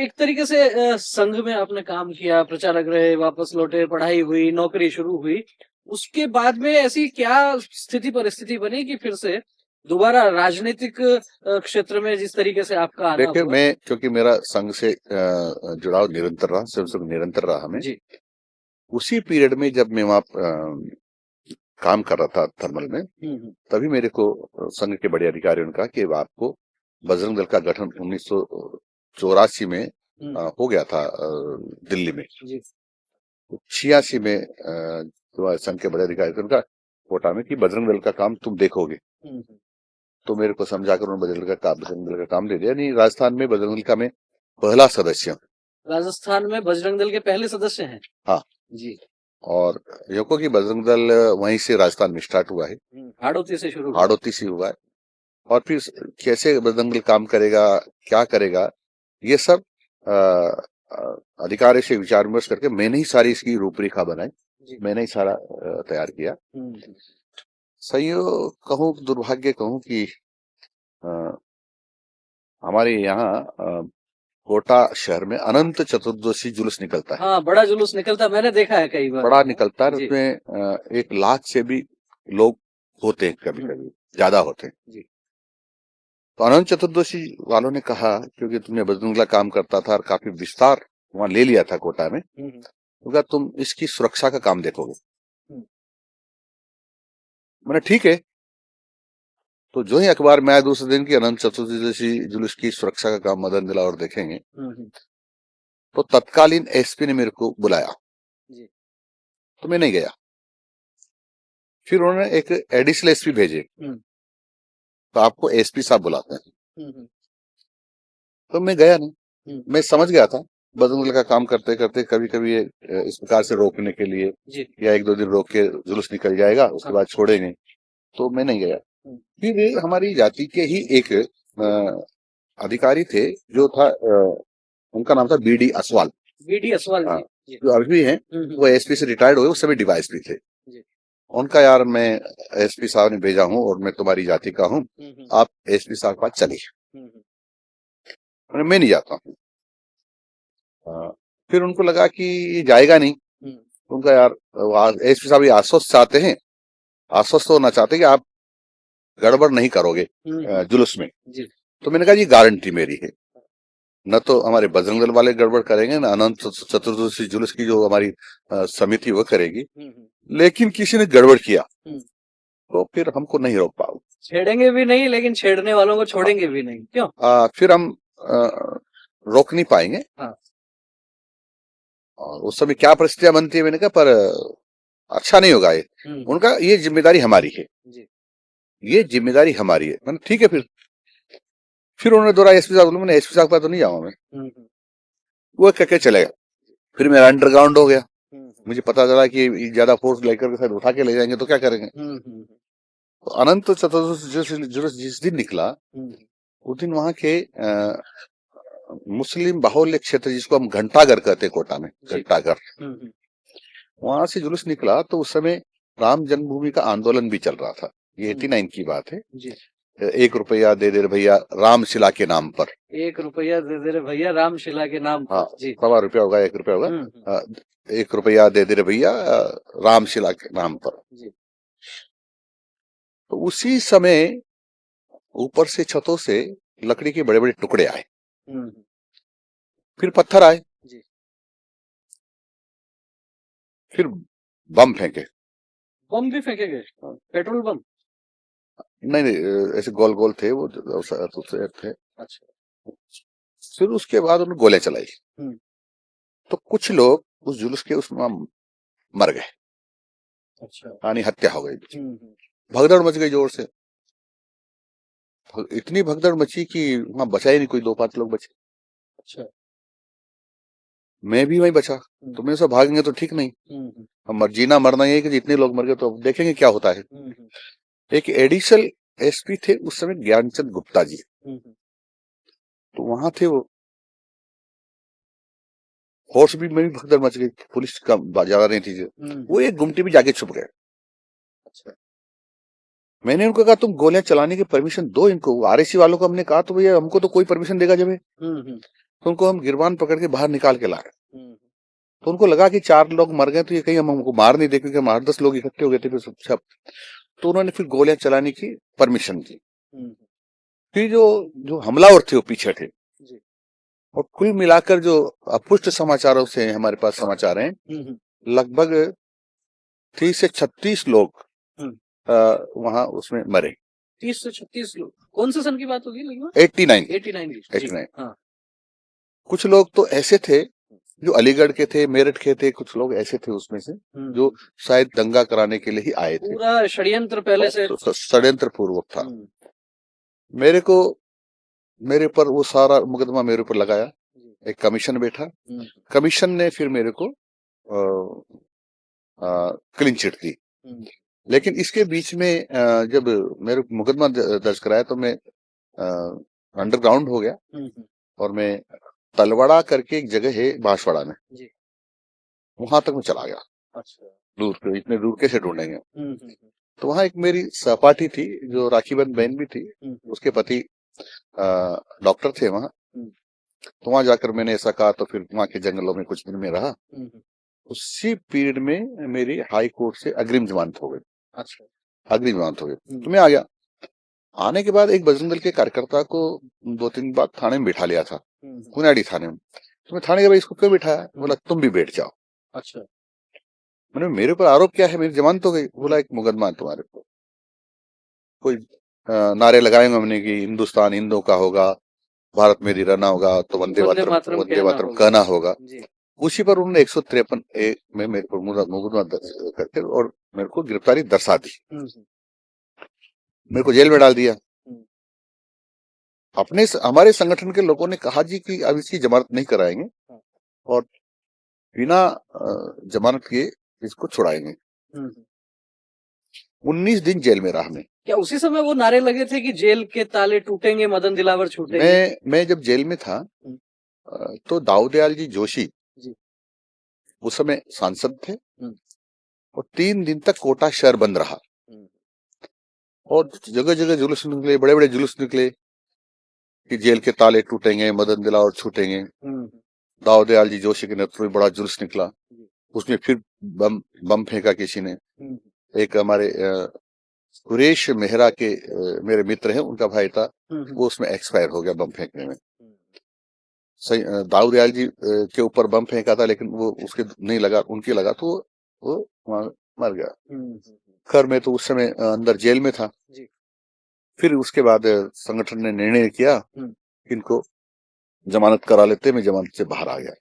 एक तरीके से संघ में आपने काम किया, प्रचारक रहे, वापस लौटे, पढ़ाई हुई, नौकरी शुरू हुई। उसके बाद में ऐसी क्या स्थिति परिस्थिति बनी कि फिर से दोबारा राजनीतिक क्षेत्र में जिस तरीके से आपका आना देखिए, हुआ? मैं क्योंकि मेरा संघ से जुड़ाव निरंतर रहा, सिर्फ निरंतर रहा हमें। जी। उसी पीरियड में जब मैं वहाँ काम कर रहा था थर्मल में, तभी मेरे को संघ के बड़े अधिकारियों ने कहा कि आपको बजरंग दल का गठन 1984 में हो गया था दिल्ली में। जी। 86 में जो संघ के बड़े अधिकारी थे उनका कोटा में कि बजरंग दल का काम तुम देखोगे। तो मेरे को समझाकर उन्होंने बजरंग दल का काम दे दिया। नहीं, राजस्थान में बजरंग दल का मैं पहला सदस्य हूँ। राजस्थान में बजरंग दल के पहले सदस्य हैं? हाँ जी। और योको की बजरंग दल वहीं से राजस्थान में स्टार्ट हुआ है, हाड़ौती से शुरू हुआ। हाड़ौती से हुआ है। और फिर कैसे बजरंग दल काम करेगा, क्या करेगा, ये सब अधिकारी से विचार विमर्श करके मैंने ही सारी इसकी रूपरेखा बनाई, मैंने ही सारा तैयार किया। संयोग कहूँ, दुर्भाग्य कहूँ कि हमारे यहाँ कोटा शहर में अनंत चतुर्दशी जुलूस निकलता है। हाँ, बड़ा जुलूस निकलता है, मैंने देखा है कई बार। बड़ा निकलता है, उसमें 1 लाख से भी लोग होते हैं, कभी कभी ज्यादा होते हैं। जी। तो अनंत चतुर्दशी वालों ने कहा, क्योंकि तुमने बजरंग दल काम करता था और काफी विस्तार वहां ले लिया था कोटा में, तो क्या तुम इसकी सुरक्षा का काम देखोगे? मैंने ठीक है। तो जो ही अखबार में आया दूसरे दिन की अनंत चतुर्दशी जुलूस की सुरक्षा का काम मदन दिलावर देखेंगे, तो तत्कालीन एसपी ने मेरे को बुलाया। तो मैं नहीं गया। फिर उन्होंने एक एडिशनल एसपी भेजे, तो आपको एसपी साहब बुलाते हैं। तो मैं गया नहीं। मैं समझ गया था बजरंग दल का काम करते करते कभी कभी इस प्रकार से रोकने के लिए या 1-2 दिन रोक के जुलूस निकल जाएगा, उसके बाद छोड़ेंगे, तो मैं नहीं गया। फिर हमारी जाति के ही एक अधिकारी थे, जो था उनका नाम था बीडी असवाल। बीडी असवाल जी। जो अभी भी हैं, वो एसपी से रिटायर्ड हुए, उस समय डीवाईएसपी थे। उनका यार मैं एसपी साहब ने भेजा हूँ और मैं तुम्हारी जाति का हूँ, आप एसपी साहब के पास चलिए। मैं नहीं जाता हूँ। फिर उनको लगा कि ये जाएगा नहीं। उनका यार एसपी साहब ये आश्वस्त चाहते हैं, आश्वस्त होना चाहते हैं कि आप गड़बड़ नहीं करोगे जुलूस में। तो मैंने कहा ये गारंटी मेरी है, न तो हमारे बजरंग दल वाले गड़बड़ करेंगे, न अनंत चतुर्दशी जुलूस की जो हमारी समिति वो करेगी। लेकिन किसी ने गड़बड़ किया तो फिर हमको नहीं रोक पाओ। छेड़ेंगे भी नहीं, लेकिन छेड़ने वालों को छोड़ेंगे भी नहीं। क्यों? फिर हम रोक नहीं पाएंगे। और उस समय क्या परिस्थितियां बनती है मैंने कहा, पर अच्छा नहीं होगा ये। उनका ये जिम्मेदारी हमारी है, ये जिम्मेदारी हमारी है। मैंने ठीक है। फिर उन्होंने दोहरा एसपी साहब, मैंने एसपी साहब का तो नहीं जाऊंगा मैं। वो कहके चले गए। फिर मेरा अंडरग्राउंड हो गया। मुझे पता चला कि ज्यादा फोर्स लेकर के शायद उठा के ले जाएंगे तो क्या करेंगे। तो अनंत चतुर्दशी जिस दिन निकला, उस दिन वहां के मुस्लिम बाहुल्य क्षेत्र, जिसको हम घंटाघर कहते हैं कोटा में, घंटाघर, वहां से जुलूस निकला। तो उस समय राम जन्मभूमि का आंदोलन भी चल रहा था। ये 89 की बात है। 1 रुपया दे दे भैया रामशिला के नाम पर। 1 रुपया दे दे भैया रामशिला के नाम पर। हाँ, 1.25 रुपया होगा, 1 रुपया होगा। 1 रुपया दे दे भैया रामशिला के नाम पर। तो उसी समय ऊपर से छतों से लकड़ी के बड़े बड़े टुकड़े आए, फिर पत्थर आए, फिर बम फेंके। बम भी फेंके गए? Petrol bomb? नहीं नहीं, ऐसे गोल गोल थे वो, थे। अच्छा। फिर उसके बाद उन्होंने गोलियां चलाई। तो कुछ लोग उस जुलूस के उसमें मर गए। अच्छा। यानी हत्या हो गई। भगदड़ मच गई जोर से। इतनी भगदड़ मची कि वहां बचा ही नहीं कोई, 2-5 लोग बचे। अच्छा। मैं भी वहीं बचा। तो मैं सब भागेंगे तो ठीक नहीं, हम जीना मरना ही है कि जितने लोग मर गए तो अब देखेंगे क्या होता है। एक एडिशनल एसपी थे उस समय, ज्ञानचंद गुप्ता जी। तो वहां थे वो, फोर्स भी में भी भगदड़ मच गई, पुलिस का ज्यादा नहीं थी। वो एक गुमटी में जाके छुप गए। अच्छा। मैंने उनको कहा तुम गोलियां चलाने की परमिशन दो इनको। आरएसी वालों को हमने कहा तो भैया हमको तो कोई परमिशन देगा जब तो उनको हम गिरबान पकड़ के बाहर निकाल के लाए। तो उनको लगा कि 4 लोग मर गए तो ये कहीं हम हमको मार नहीं दे, क्योंकि हम 8-10 लोग इकट्ठे हो गए थे फिर सब। तो उन्होंने फिर गोलियां चलाने की परमिशन दी। फिर जो हमलावर थे वो पीछे थे। और कुल मिलाकर जो अपुष्ट समाचारों से हमारे पास समाचार हैं, लगभग 30 से 36 लोग वहां उसमें मरे। 30 से 36 लोग? कौन से सन की बात होगी लगभग? 89। हाँ। कुछ लोग तो ऐसे थे जो अलीगढ़ के थे, मेरठ के थे, कुछ लोग ऐसे थे उसमें से जो शायद दंगा कराने के लिए ही आए थे। पूरा षड्यंत्र पहले से षड्यंत्र पूर्वक था। मेरे पर वो सारा मुकदमा मेरे ऊपर लगाया। एक कमीशन बैठा, कमीशन ने फिर मेरे को क्लीन चिट दी। लेकिन इसके बीच में जब मेरे मुकदमा दर्ज कराया तो मैं अंडरग्राउंड हो गया और मैं तलवाड़ा करके एक जगह है बांसवाड़ा में, वहां तक मैं चला गया। अच्छा। दूर पे, इतने दूर कैसे ढूंढेंगे। तो वहां एक मेरी सहपाठी थी जो राखीबंद बहन भी थी, उसके पति डॉक्टर थे वहां। तो वहां जाकर मैंने ऐसा कहा, तो फिर वहां के जंगलों में कुछ दिन में रहा। उसी पीरियड में मेरी हाई कोर्ट से अग्रिम जमानत हो गई। अच्छा। अग्रिम जमानत हो गई तो मैं आ गया। आने के बाद एक बजरंग दल के कार्यकर्ता को 2-3 बार थाने में बिठा लिया था, कुनियाड़ी थाने में। तो मैं थाने के भाई इसको क्यों बिठाया? बोला तुम भी बैठ जाओ। अच्छा। मैंने मेरे ऊपर आरोप क्या है? मेरी जमानत हो गई। बोला एक मुकदमा है तुम्हारे ऊपर, कोई नारे लगाएंगे हमने कि हिंदुस्तान हिंदुओं का होगा, भारत मेरी रहना होगा, तो वंदे मातरम कहना होगा। उसी पर उन्होंने 153 में मेरे को मुकदमा दर्ज करके और मेरे को गिरफ्तारी दर्शा दी। मेरे को जेल में डाल दिया। हमारे संगठन के लोगों ने कहा जी कि अब इसकी जमानत नहीं कराएंगे और बिना जमानत के इसको छुड़ाएंगे। 19 दिन जेल में रहा मैं। क्या उसी समय वो नारे लगे थे कि जेल के ताले टूटेंगे, मदन दिलावर छूटेंगे? मैं जब जेल में था तो दाऊदयाल जी जोशी उस समय सांसद थे और 3 दिन तक कोटा शहर बंद रहा और जगह जगह जुलूस निकले, बड़े बड़े जुलूस निकले कि जेल के ताले टूटेंगे, मदन दिलावर छूटेंगे। दाऊदयाल जी जोशी के नेतृत्व में बड़ा जुलूस निकला। उसमें फिर बम फेंका किसी ने। एक हमारे सुरेश मेहरा के मेरे मित्र हैं, उनका भाई था, वो उसमें एक्सपायर हो गया बम फेंकने में। दाऊदयाल जी के ऊपर बम फेंका था, लेकिन वो उसके नहीं लगा, उनके लगा तो वो वहां मर गया। खैर मैं तो उस समय अंदर जेल में था। फिर उसके बाद संगठन ने निर्णय किया कि इनको जमानत करा लेते, मैं जमानत से बाहर आ गया।